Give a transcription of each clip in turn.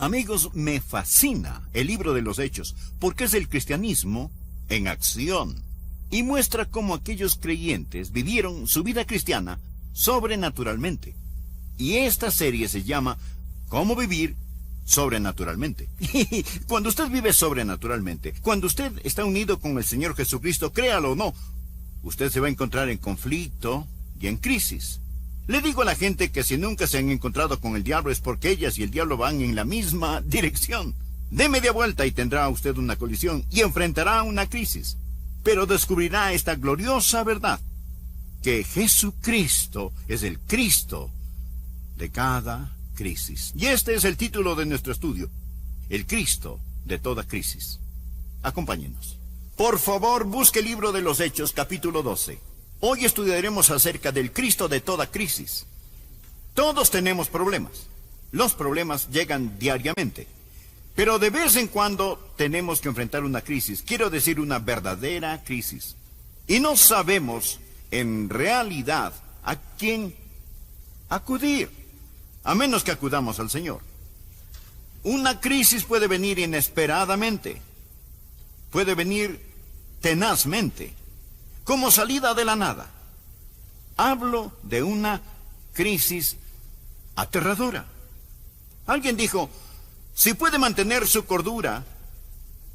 Amigos, me fascina el libro de los Hechos, porque es el cristianismo en acción, y muestra cómo aquellos creyentes vivieron su vida cristiana sobrenaturalmente. Y esta serie se llama ¿Cómo vivir sobrenaturalmente? Y cuando usted vive sobrenaturalmente, cuando usted está unido con el Señor Jesucristo, créalo o no, usted se va a encontrar en conflicto y en crisis. Le digo a la gente que si nunca se han encontrado con el diablo es porque ellas y el diablo van en la misma dirección. Dé media vuelta y tendrá usted una colisión y enfrentará una crisis. Pero descubrirá esta gloriosa verdad, que Jesucristo es el Cristo de cada crisis. Y este es el título de nuestro estudio, el Cristo de toda crisis. Acompáñenos. Por favor, busque el libro de los Hechos, capítulo 12. Hoy estudiaremos acerca del Cristo de toda crisis. Todos tenemos problemas. Los problemas llegan diariamente. Pero de vez en cuando tenemos que enfrentar una crisis. Quiero decir, una verdadera crisis. Y no sabemos, en realidad, a quién acudir, a menos que acudamos al Señor. Una crisis puede venir inesperadamente. Puede venir tenazmente, como salida de la nada. Hablo de una crisis aterradora. Alguien dijo, si puede mantener su cordura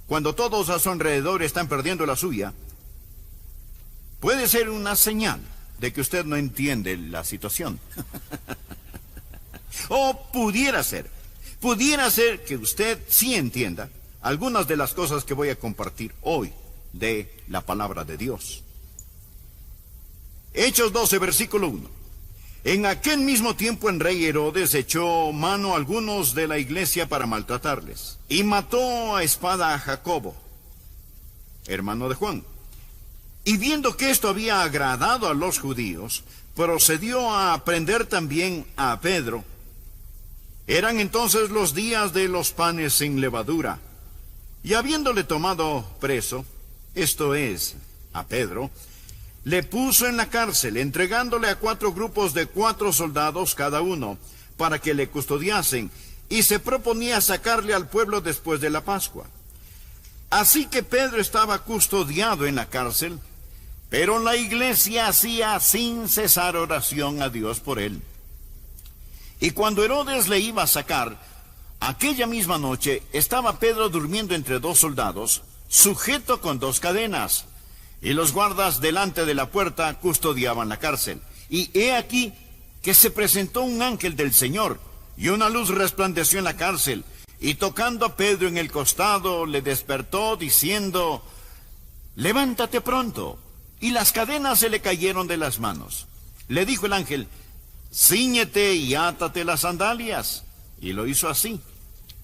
cuando todos a su alrededor están perdiendo la suya, puede ser una señal de que usted no entiende la situación. O pudiera ser que usted sí entienda algunas de las cosas que voy a compartir hoy de la palabra de Dios. Hechos 12, versículo 1. En aquel mismo tiempo el rey Herodes echó mano a algunos de la iglesia para maltratarles, y mató a espada a Jacobo, hermano de Juan. Y viendo que esto había agradado a los judíos, procedió a prender también a Pedro. Eran entonces los días de los panes sin levadura, y habiéndole tomado preso, esto es, a Pedro, le puso en la cárcel, entregándole a 4 grupos de 4 soldados cada uno, para que le custodiasen, y se proponía sacarle al pueblo después de la Pascua. Así que Pedro estaba custodiado en la cárcel, pero la iglesia hacía sin cesar oración a Dios por él. Y cuando Herodes le iba a sacar, aquella misma noche estaba Pedro durmiendo entre 2 soldados, sujeto con 2 cadenas, y los guardas delante de la puerta custodiaban la cárcel. Y he aquí que se presentó un ángel del Señor, y una luz resplandeció en la cárcel, y tocando a Pedro en el costado, le despertó, diciendo, levántate pronto. Y las cadenas se le cayeron de las manos. Le dijo el ángel, cíñete y átate las sandalias. Y lo hizo así.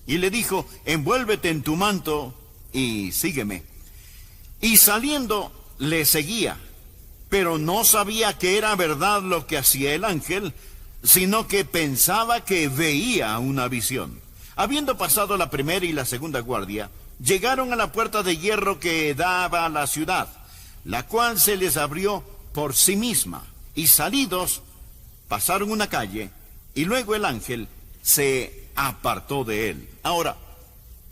Y le dijo, envuélvete en tu manto y sígueme. Y saliendo le seguía, pero no sabía que era verdad lo que hacía el ángel, sino que pensaba que veía una visión. Habiendo pasado la primera y la segunda guardia, llegaron a la puerta de hierro que daba a la ciudad, la cual se les abrió por sí misma, y salidos pasaron una calle, y luego el ángel se apartó de él. Ahora,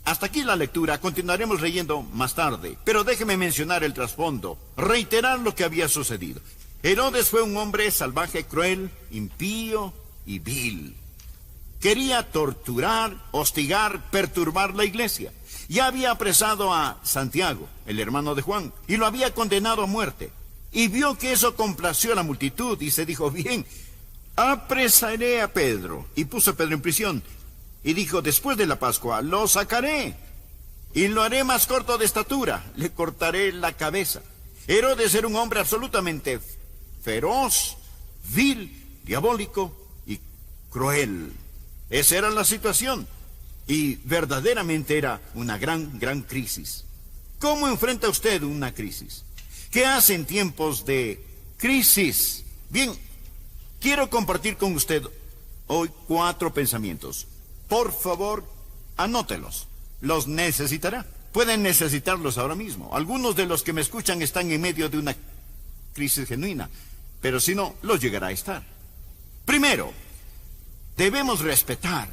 hasta aquí la lectura, continuaremos leyendo más tarde, pero déjeme mencionar el trasfondo, reiterar lo que había sucedido. Herodes fue un hombre salvaje, cruel, impío y vil. Quería torturar, hostigar, perturbar la iglesia. Ya había apresado a Santiago, el hermano de Juan, y lo había condenado a muerte. Y vio que eso complació a la multitud y se dijo, bien, apresaré a Pedro. Y puso a Pedro en prisión. Y dijo, después de la Pascua, lo sacaré, y lo haré más corto de estatura, le cortaré la cabeza. Herodes era un hombre absolutamente feroz, vil, diabólico y cruel. Esa era la situación, y verdaderamente era una gran crisis. ¿Cómo enfrenta usted una crisis? ¿Qué hace en tiempos de crisis? Bien, quiero compartir con usted hoy 4 pensamientos. Por favor, anótelos. Los necesitará. Pueden necesitarlos ahora mismo. Algunos de los que me escuchan están en medio de una crisis genuina, pero si no, los llegará a estar. Primero, debemos respetar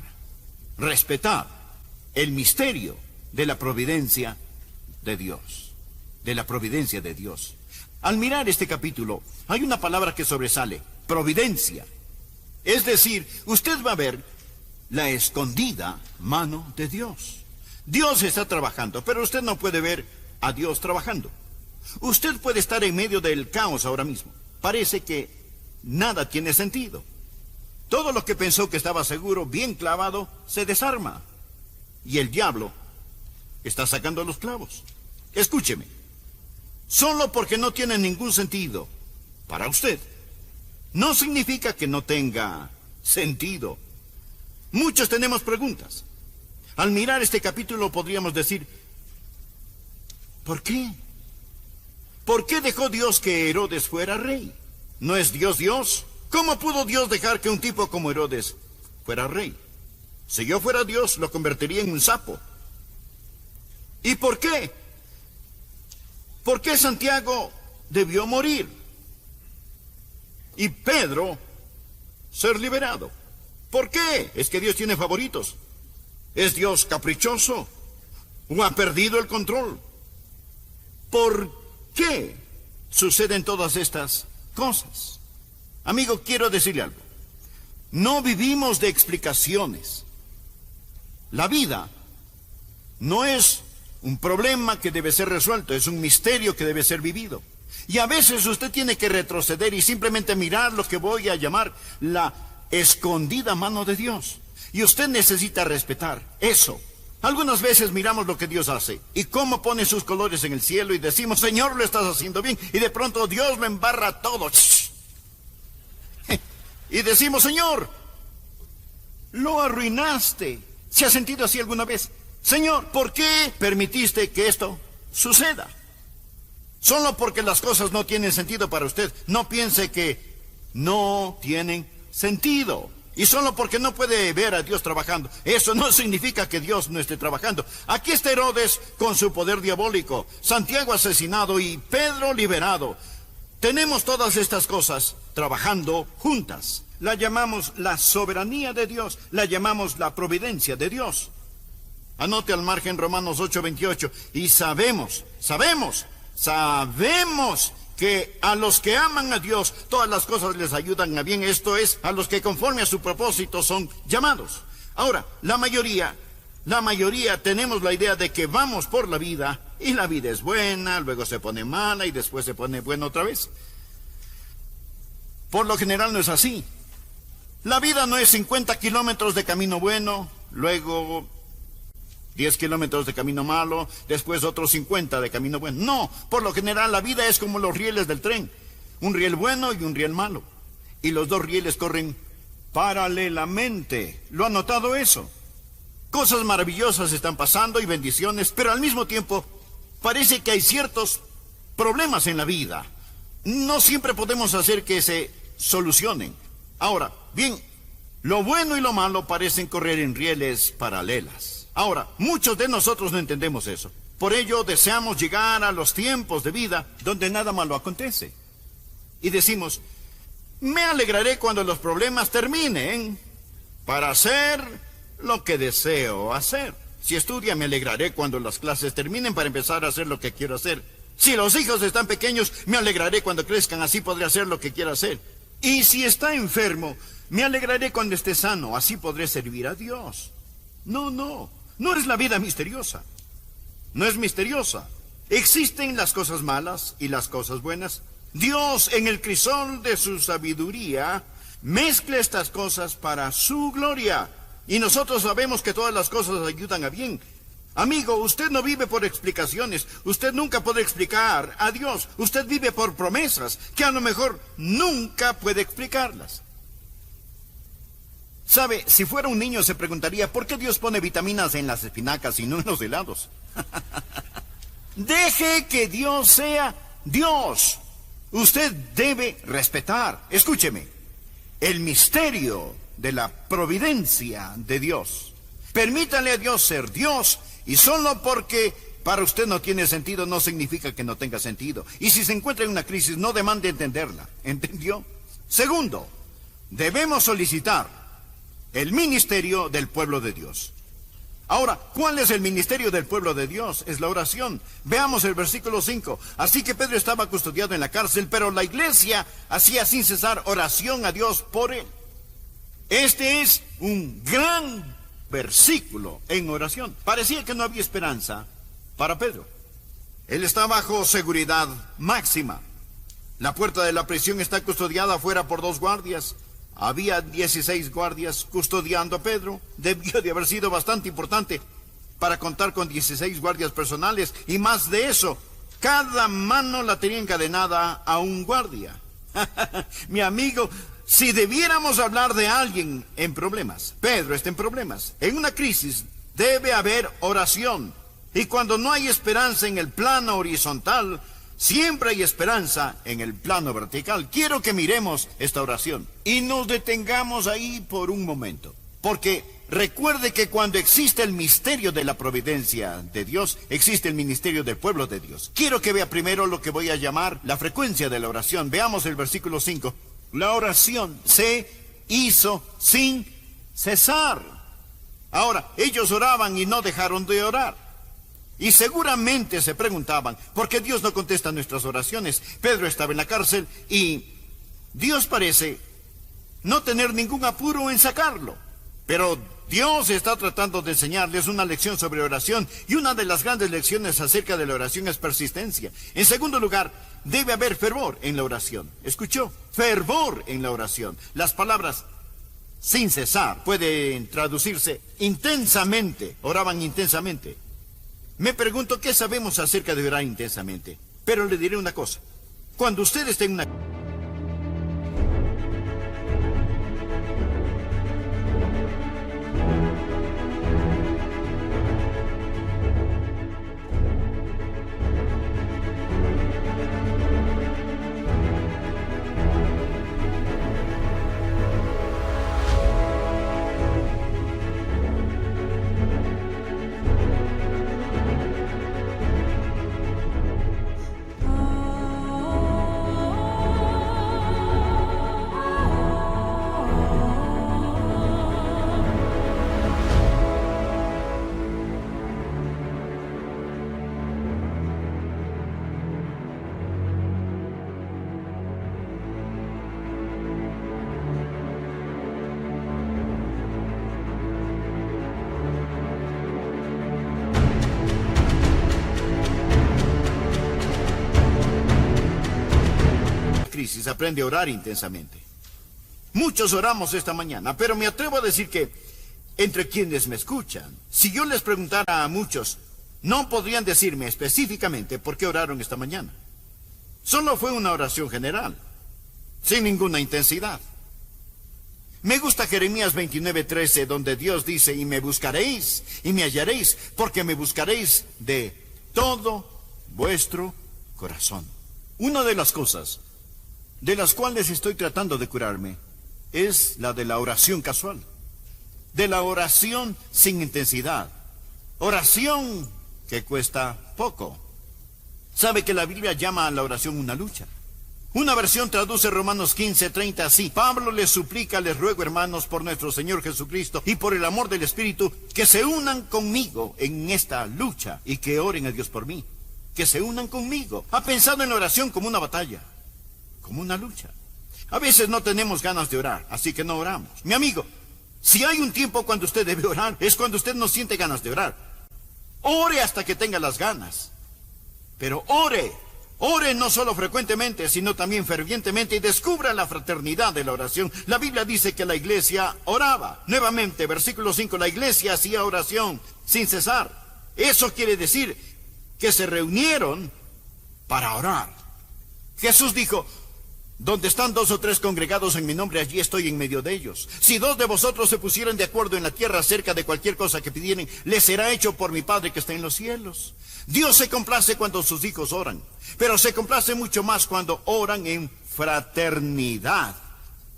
el misterio de la providencia de Dios. De la providencia de Dios. Al mirar este capítulo, hay una palabra que sobresale: providencia. Es decir, usted va a ver la escondida mano de Dios. Dios está trabajando, pero usted no puede ver a Dios trabajando. Usted puede estar en medio del caos ahora mismo. Parece que nada tiene sentido. Todo lo que pensó que estaba seguro, bien clavado, se desarma. Y el diablo está sacando los clavos. Escúcheme. Solo porque no tiene ningún sentido para usted, no significa que no tenga sentido. Muchos tenemos preguntas. Al mirar este capítulo podríamos decir: ¿por qué? ¿Por qué dejó Dios que Herodes fuera rey? ¿No es Dios Dios? ¿Cómo pudo Dios dejar que un tipo como Herodes fuera rey? Si yo fuera Dios, lo convertiría en un sapo. ¿Y por qué? ¿Por qué Santiago debió morir y Pedro ser liberado? ¿Por qué? ¿Es que Dios tiene favoritos? ¿Es Dios caprichoso? ¿O ha perdido el control? ¿Por qué suceden todas estas cosas? Amigo, quiero decirle algo. No vivimos de explicaciones. La vida no es un problema que debe ser resuelto, es un misterio que debe ser vivido. Y a veces usted tiene que retroceder y simplemente mirar lo que voy a llamar la escondida mano de Dios. Y usted necesita respetar eso. Algunas veces miramos lo que Dios hace y cómo pone sus colores en el cielo y decimos: Señor, lo estás haciendo bien. Y de pronto Dios lo embarra todo. Y decimos: Señor, lo arruinaste. ¿Se ha sentido así alguna vez? Señor, ¿por qué permitiste que esto suceda? Solo porque las cosas no tienen sentido para usted. No piense que no tienen sentido. Y solo porque no puede ver a Dios trabajando, eso no significa que Dios no esté trabajando. Aquí está Herodes con su poder diabólico, Santiago asesinado y Pedro liberado. Tenemos todas estas cosas trabajando juntas. La llamamos la soberanía de Dios, la llamamos la providencia de Dios. Anote al margen Romanos 8:28. Y sabemos que a los que aman a Dios, todas las cosas les ayudan a bien. Esto es, a los que conforme a su propósito son llamados. Ahora, la mayoría tenemos la idea de que vamos por la vida, y la vida es buena, luego se pone mala, y después se pone buena otra vez. Por lo general no es así. La vida no es 50 kilómetros de camino bueno, luego 10 kilómetros de camino malo, después otros 50 de camino bueno. No, por lo general la vida es como los rieles del tren. Un riel bueno y un riel malo. Y los dos rieles corren paralelamente. ¿Lo han notado eso? Cosas maravillosas están pasando y bendiciones, pero al mismo tiempo parece que hay ciertos problemas en la vida. No siempre podemos hacer que se solucionen. Ahora, bien, lo bueno y lo malo parecen correr en rieles paralelas. Ahora, muchos de nosotros no entendemos eso. Por ello deseamos llegar a los tiempos de vida donde nada malo acontece. Y decimos: me alegraré cuando los problemas terminen para hacer lo que deseo hacer. Si estudia, me alegraré cuando las clases terminen para empezar a hacer lo que quiero hacer. Si los hijos están pequeños, me alegraré cuando crezcan, así podré hacer lo que quiero hacer. Y si está enfermo, me alegraré cuando esté sano, así podré servir a Dios. No es la vida misteriosa. No es misteriosa. Existen las cosas malas y las cosas buenas. Dios, en el crisol de su sabiduría, mezcla estas cosas para su gloria. Y nosotros sabemos que todas las cosas ayudan a bien. Amigo, usted no vive por explicaciones. Usted nunca puede explicar a Dios. Usted vive por promesas que a lo mejor nunca puede explicarlas. ¿Sabe? Si fuera un niño se preguntaría: ¿por qué Dios pone vitaminas en las espinacas y no en los helados? Deje que Dios sea Dios. Usted debe respetar, escúcheme, el misterio de la providencia de Dios. Permítale a Dios ser Dios, y solo porque para usted no tiene sentido no significa que no tenga sentido. Y si se encuentra en una crisis, no demande entenderla. ¿Entendió? Segundo, debemos solicitar el ministerio del pueblo de Dios. Ahora, ¿cuál es el ministerio del pueblo de Dios? Es la oración. Veamos el versículo 5. Así que Pedro estaba custodiado en la cárcel, pero la iglesia hacía sin cesar oración a Dios por él. Este es un gran versículo en oración. Parecía que no había esperanza para Pedro. Él está bajo seguridad máxima. La puerta de la prisión está custodiada afuera por 2 guardias. Había 16 guardias custodiando a Pedro. Debió de haber sido bastante importante para contar con 16 guardias personales. Y más de eso, cada mano la tenía encadenada a un guardia. Mi amigo, si debiéramos hablar de alguien en problemas, Pedro está en problemas. En una crisis debe haber oración. Y cuando no hay esperanza en el plano horizontal, siempre hay esperanza en el plano vertical. Quiero que miremos esta oración y nos detengamos ahí por un momento. Porque recuerde que cuando existe el misterio de la providencia de Dios, existe el ministerio del pueblo de Dios. Quiero que vea primero lo que voy a llamar la frecuencia de la oración. Veamos el versículo 5. La oración se hizo sin cesar. Ahora, ellos oraban y no dejaron de orar. Y seguramente se preguntaban, ¿por qué Dios no contesta nuestras oraciones? Pedro estaba en la cárcel y Dios parece no tener ningún apuro en sacarlo. Pero Dios está tratando de enseñarles una lección sobre oración, y una de las grandes lecciones acerca de la oración es persistencia. En segundo lugar, debe haber fervor en la oración. ¿Escuchó? Fervor en la oración. Las palabras sin cesar pueden traducirse intensamente. Oraban intensamente. Me pregunto qué sabemos acerca de orar intensamente. Pero le diré una cosa. Cuando usted esté en una... crisis, aprende a orar intensamente. Muchos oramos esta mañana, pero me atrevo a decir que entre quienes me escuchan, si yo les preguntara a muchos, no podrían decirme específicamente por qué oraron esta mañana. Solo fue una oración general, sin ninguna intensidad. Me gusta Jeremías 29:13, donde Dios dice, y me buscaréis, y me hallaréis, porque me buscaréis de todo vuestro corazón. Una de las cosas de las cuales estoy tratando de curarme es la de la oración casual, de la oración sin intensidad, oración que cuesta poco. Sabe que la Biblia llama a la oración una lucha. Una versión traduce Romanos 15:30 así: Pablo les suplica, les ruego, hermanos, por nuestro Señor Jesucristo y por el amor del Espíritu, que se unan conmigo en esta lucha y que oren a Dios por mí. Que se unan conmigo. Ha pensado en la oración como una batalla, como una lucha. A veces no tenemos ganas de orar, así que no oramos. Mi amigo, si hay un tiempo cuando usted debe orar, es cuando usted no siente ganas de orar. Ore hasta que tenga las ganas. Pero ore no solo frecuentemente, sino también fervientemente, y descubra la fraternidad de la oración. La Biblia dice que la iglesia oraba. Nuevamente, versículo 5, la iglesia hacía oración sin cesar. Eso quiere decir que se reunieron para orar. Jesús dijo, donde están 2 o 3 congregados en mi nombre, allí estoy en medio de ellos. Si 2 de vosotros se pusieran de acuerdo en la tierra acerca de cualquier cosa que pidieren, les será hecho por mi Padre que está en los cielos. Dios se complace cuando sus hijos oran, pero se complace mucho más cuando oran en fraternidad.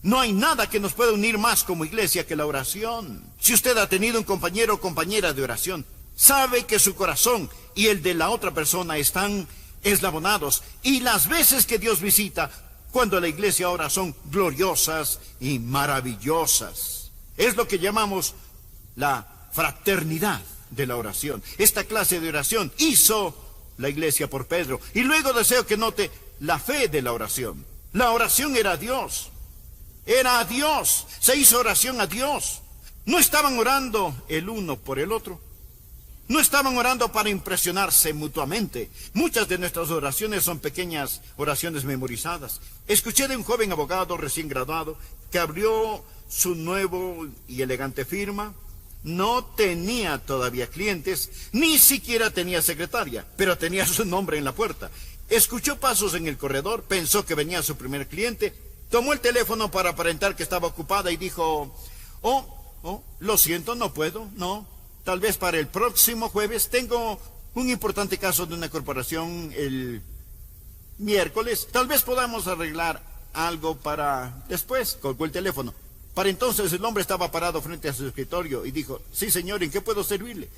No hay nada que nos pueda unir más como iglesia que la oración. Si usted ha tenido un compañero o compañera de oración, sabe que su corazón y el de la otra persona están eslabonados, y las veces que Dios visita cuando la iglesia ora son gloriosas y maravillosas. Es lo que llamamos la fraternidad. de la oración. Esta clase de oración hizo la iglesia por Pedro. Y luego deseo que note la fe de la oración. La oración era a Dios. Era a Dios. Se hizo oración a Dios. No estaban orando el uno por el otro. No estaban orando para impresionarse mutuamente. Muchas de nuestras oraciones son pequeñas oraciones memorizadas. Escuché de un joven abogado recién graduado que abrió su nuevo y elegante firma. No tenía todavía clientes, ni siquiera tenía secretaria, pero tenía su nombre en la puerta. Escuchó pasos en el corredor, pensó que venía su primer cliente, tomó el teléfono para aparentar que estaba ocupada y dijo: lo siento, no puedo, no. Tal vez para el próximo jueves. Tengo un importante caso de una corporación el miércoles. Tal vez podamos arreglar algo para después. Colgó el teléfono. Para entonces el hombre estaba parado frente a su escritorio y dijo: sí, señor, ¿en qué puedo servirle?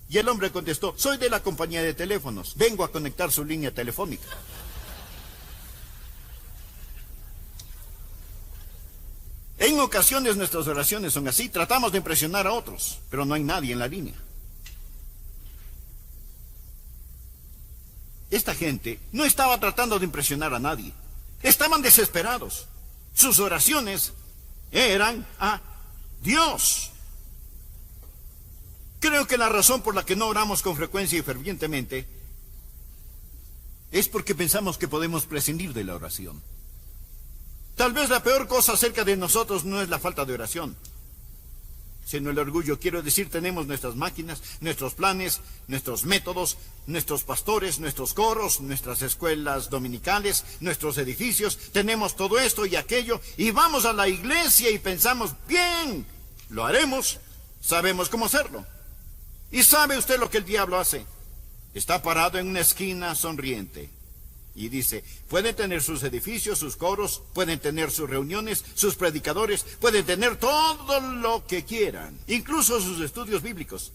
Y el hombre contestó: soy de la compañía de teléfonos. Vengo a conectar su línea telefónica. En ocasiones nuestras oraciones son así. Tratamos de impresionar a otros, pero no hay nadie en la línea. Esta gente no estaba tratando de impresionar a nadie. Estaban desesperados. Sus oraciones eran a Dios. Creo que la razón por la que no oramos con frecuencia y fervientemente es porque pensamos que podemos prescindir de la oración. Tal vez la peor cosa acerca de nosotros no es la falta de oración, sino el orgullo. Quiero decir, tenemos nuestras máquinas, nuestros planes, nuestros métodos, nuestros pastores, nuestros coros, nuestras escuelas dominicales, nuestros edificios. Tenemos todo esto y aquello y vamos a la iglesia y pensamos: bien, lo haremos, sabemos cómo hacerlo. ¿Y sabe usted lo que el diablo hace? Está parado en una esquina sonriente y dice: pueden tener sus edificios, sus coros, pueden tener sus reuniones, sus predicadores, pueden tener todo lo que quieran, incluso sus estudios bíblicos,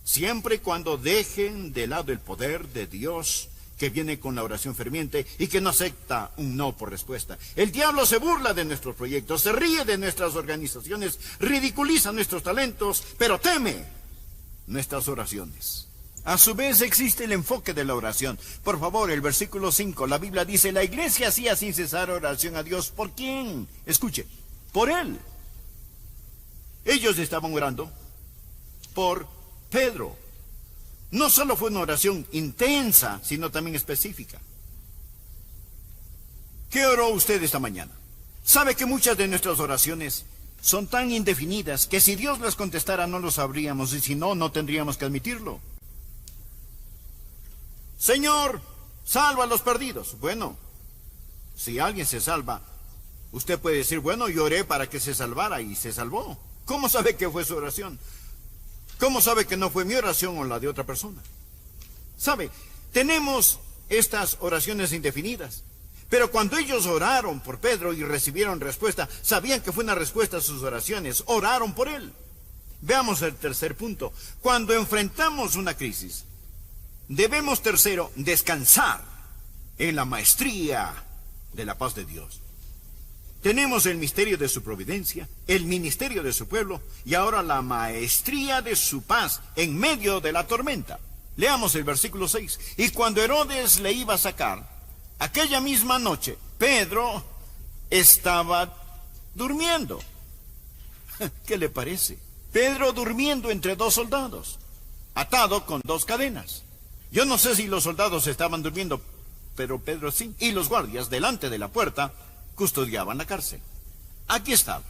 siempre y cuando dejen de lado el poder de Dios que viene con la oración ferviente y que no acepta un no por respuesta. El diablo se burla de nuestros proyectos, se ríe de nuestras organizaciones, ridiculiza nuestros talentos, pero teme nuestras oraciones. A su vez existe el enfoque de la oración. Por favor, el versículo 5, la Biblia dice: la iglesia hacía sin cesar oración a Dios. ¿Por quién? Escuche, por Él. Ellos estaban orando por Pedro. No solo fue una oración intensa, sino también específica. ¿Qué oró usted esta mañana? ¿Sabe que muchas de nuestras oraciones son tan indefinidas que si Dios las contestara no lo sabríamos, y si no, no tendríamos que admitirlo? Señor, salva a los perdidos. Bueno, si alguien se salva, usted puede decir: bueno, yo oré para que se salvara y se salvó. ¿Cómo sabe que fue su oración? ¿Cómo sabe que no fue mi oración o la de otra persona? ¿Sabe? Tenemos estas oraciones indefinidas. Pero cuando ellos oraron por Pedro y recibieron respuesta, sabían que fue una respuesta a sus oraciones. Oraron por él. Veamos el tercer punto. Cuando enfrentamos una crisis, debemos, tercero, descansar en la maestría de la paz de Dios. Tenemos el misterio de su providencia, el ministerio de su pueblo y ahora la maestría de su paz en medio de la tormenta. Leamos el versículo 6. Y cuando Herodes le iba a sacar, aquella misma noche, Pedro estaba durmiendo. ¿Qué le parece? Pedro durmiendo entre dos soldados, atado con dos cadenas. Yo no sé si los soldados estaban durmiendo, pero Pedro sí. Y los guardias delante de la puerta custodiaban la cárcel. Aquí estaba.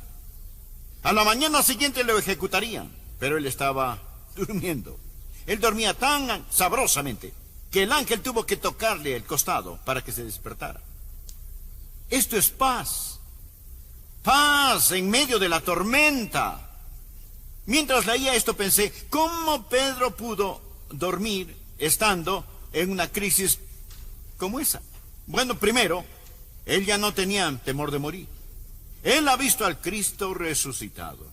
A la mañana siguiente lo ejecutarían, pero él estaba durmiendo. Él dormía tan sabrosamente que el ángel tuvo que tocarle el costado para que se despertara. Esto es paz. Paz en medio de la tormenta. Mientras leía esto pensé: ¿cómo Pedro pudo dormir estando en una crisis como esa? Bueno, primero, él ya no tenía temor de morir. Él ha visto al Cristo resucitado.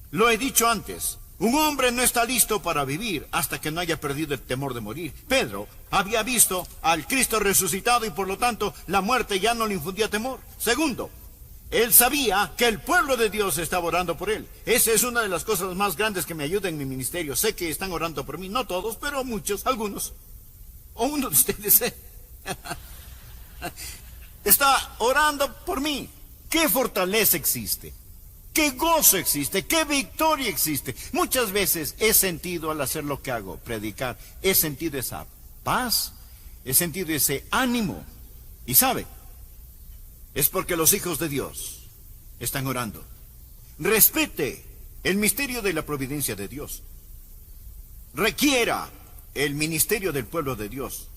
Lo he dicho antes, un hombre no está listo para vivir hasta que no haya perdido el temor de morir. Pedro había visto al Cristo resucitado y por lo tanto la muerte ya no le infundía temor. Segundo, Él sabía que el pueblo de Dios estaba orando por él. Esa es una de las cosas más grandes que me ayuda en mi ministerio. Sé que están orando por mí, no todos, pero muchos, algunos. O uno de ustedes está orando por mí. ¿Qué fortaleza existe? ¿Qué gozo existe? ¿Qué victoria existe? Muchas veces he sentido al hacer lo que hago, predicar, he sentido esa paz, he sentido ese ánimo. Y sabe, es porque los hijos de Dios están orando. Respete el misterio de la providencia de Dios. Requiera el ministerio del pueblo de Dios,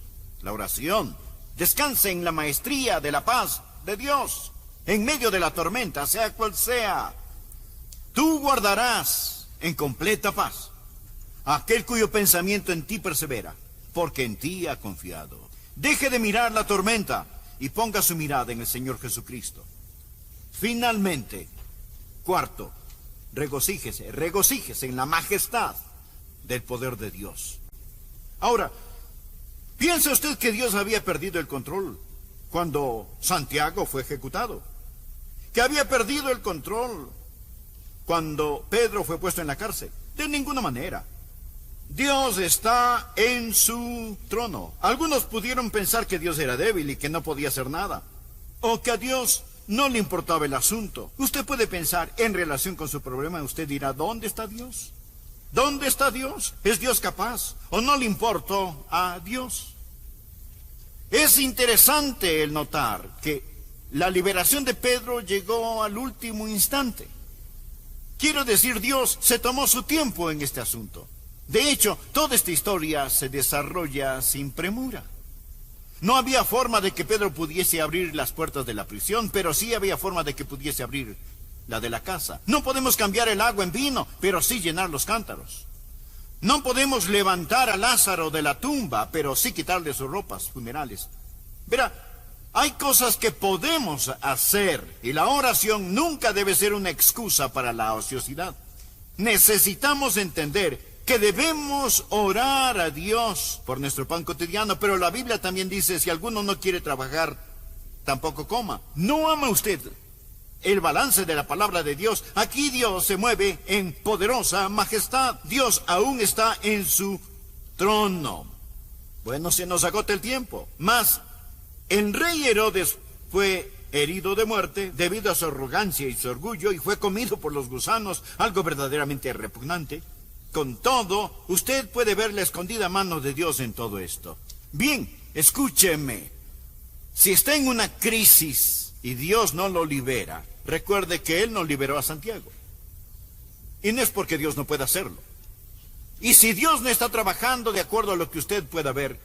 la oración. Descanse en la maestría de la paz de Dios, en medio de la tormenta, sea cual sea. Tú guardarás en completa paz a aquel cuyo pensamiento en ti persevera, porque en ti ha confiado. Deje de mirar la tormenta y ponga su mirada en el Señor Jesucristo. Finalmente, cuarto, regocíjese en la majestad del poder de Dios. Ahora, ¿piensa usted que Dios había perdido el control cuando Santiago fue ejecutado? ¿Que había perdido el control cuando Pedro fue puesto en la cárcel? De ninguna manera. Dios está en su trono. Algunos pudieron pensar que Dios era débil y que no podía hacer nada, o que a Dios no le importaba el asunto. Usted puede pensar en relación con su problema, usted dirá, ¿dónde está Dios? ¿Dónde está Dios? ¿Es Dios capaz o no le importó a Dios? Es interesante el notar que la liberación de Pedro llegó al último instante. Quiero decir, Dios se tomó su tiempo en este asunto. De hecho, toda esta historia se desarrolla sin premura. No había forma de que Pedro pudiese abrir las puertas de la prisión, pero sí había forma de que pudiese abrir la de la casa. No podemos cambiar el agua en vino, pero sí llenar los cántaros. No podemos levantar a Lázaro de la tumba, pero sí quitarle sus ropas funerales. Verá, hay cosas que podemos hacer, y la oración nunca debe ser una excusa para la ociosidad. Necesitamos entender que debemos orar a Dios por nuestro pan cotidiano, pero la Biblia también dice, si alguno no quiere trabajar, tampoco coma. ¿No ama usted el balance de la palabra de Dios? Aquí Dios se mueve en poderosa majestad. Dios aún está en su trono. Bueno, se nos agota el tiempo. Mas el rey Herodes fue herido de muerte debido a su arrogancia y su orgullo, y fue comido por los gusanos, algo verdaderamente repugnante. Con todo, usted puede ver la escondida mano de Dios en todo esto. Bien, escúcheme. Si está en una crisis y Dios no lo libera, recuerde que Él no liberó a Santiago. Y no es porque Dios no pueda hacerlo. Y si Dios no está trabajando de acuerdo a lo que usted pueda ver,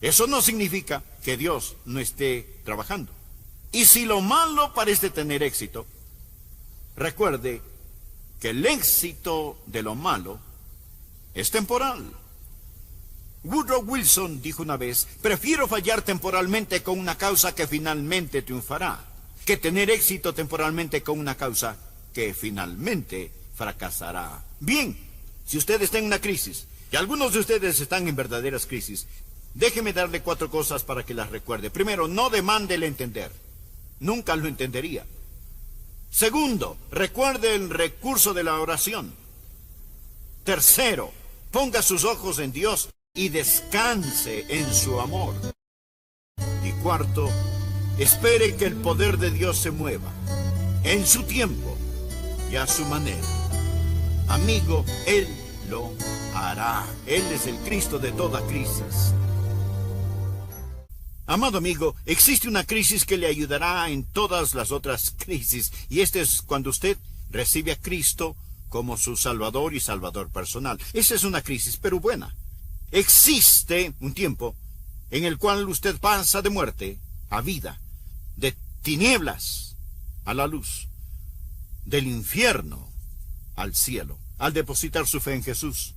eso no significa que Dios no esté trabajando. Y si lo malo parece tener éxito, recuerde que el éxito de lo malo es temporal. Woodrow Wilson dijo una vez, prefiero fallar temporalmente con una causa que finalmente triunfará, que tener éxito temporalmente con una causa que finalmente fracasará. Bien, si usted está en una crisis, y algunos de ustedes están en verdaderas crisis, déjeme darle 4 cosas para que las recuerde. Primero, no demande el entender. Nunca lo entendería. Segundo, recuerde el recurso de la oración. Tercero, ponga sus ojos en Dios y descanse en su amor. Y cuarto, espere que el poder de Dios se mueva en su tiempo y a su manera. Amigo, Él lo hará. Él es el Cristo de toda crisis. Amado amigo, existe una crisis que le ayudará en todas las otras crisis, y esta es cuando usted recibe a Cristo como su Salvador y Salvador personal. Esa es una crisis, pero buena. Existe un tiempo en el cual usted pasa de muerte a vida, de tinieblas a la luz, del infierno al cielo, al depositar su fe en Jesús.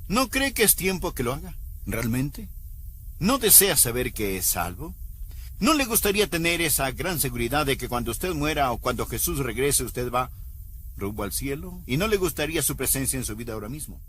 ¿No cree que es tiempo que lo haga, realmente? ¿No desea saber que es salvo? ¿No le gustaría tener esa gran seguridad de que cuando usted muera o cuando Jesús regrese usted va rumbo al cielo? ¿Y no le gustaría su presencia en su vida ahora mismo?